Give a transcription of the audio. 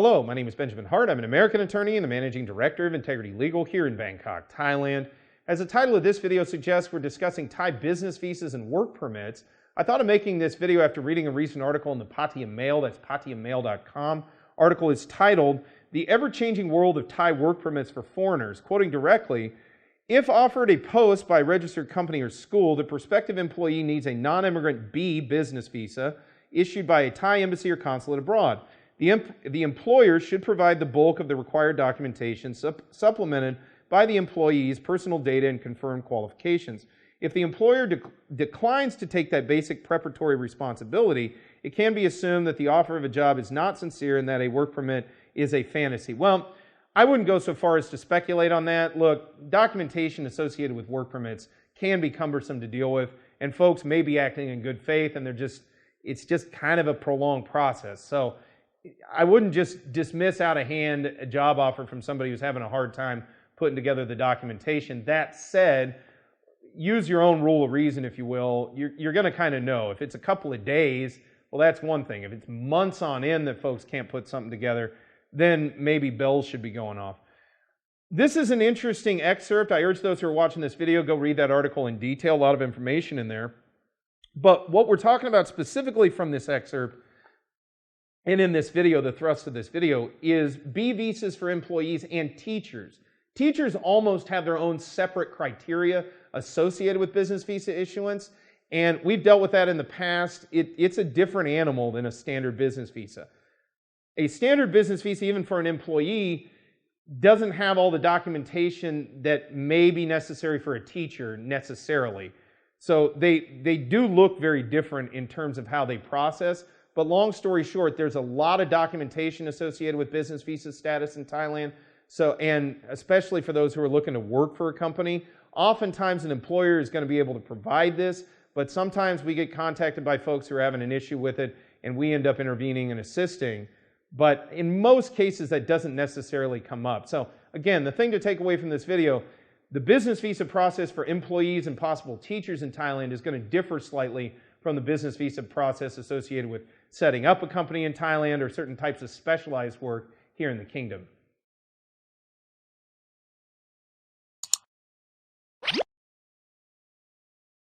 Hello, my name is Benjamin Hart. I'm an American attorney and the Managing Director of Integrity Legal here in Bangkok, Thailand. As the title of this video suggests, we're discussing Thai business visas and work permits. I thought of making this video after reading a recent article in the Pattaya Mail, that's pattayamail.com. Article is titled, "The Ever-Changing World of Thai Work Permits for Foreigners." Quoting directly, "If offered a post by a registered company or school, the prospective employee needs a non-immigrant B business visa issued by a Thai embassy or consulate abroad. The employer should provide the bulk of the required documentation supplemented by the employee's personal data and confirmed qualifications. If the employer declines to take that basic preparatory responsibility, it can be assumed that the offer of a job is not sincere and that a work permit is a fantasy." Well, I wouldn't go so far as to speculate on that. Look, documentation associated with work permits can be cumbersome to deal with, and folks may be acting in good faith, and it's just kind of a prolonged process. So I wouldn't just dismiss out of hand a job offer from somebody who's having a hard time putting together the documentation. That said, use your own rule of reason, if you will. You're going to kind of know. If it's a couple of days, well, that's one thing. If it's months on end that folks can't put something together, then maybe bells should be going off. This is an interesting excerpt. I urge those who are watching this video, go read that article in detail. A lot of information in there. But what we're talking about specifically from this excerpt and in this video, the thrust of this video, is B visas for employees and teachers. Teachers almost have their own separate criteria associated with business visa issuance, and we've dealt with that in the past. It's a different animal than a standard business visa. A standard business visa, even for an employee, doesn't have all the documentation that may be necessary for a teacher necessarily. So they do look very different in terms of how they process. But long story short, there's a lot of documentation associated with business visa status in Thailand. So, and especially for those who are looking to work for a company, oftentimes an employer is going to be able to provide this, but sometimes we get contacted by folks who are having an issue with it, and we end up intervening and assisting. But in most cases, that doesn't necessarily come up. So again, the thing to take away from this video, the business visa process for employees and possible teachers in Thailand is going to differ slightly from the business visa process associated with setting up a company in Thailand or certain types of specialized work here in the kingdom.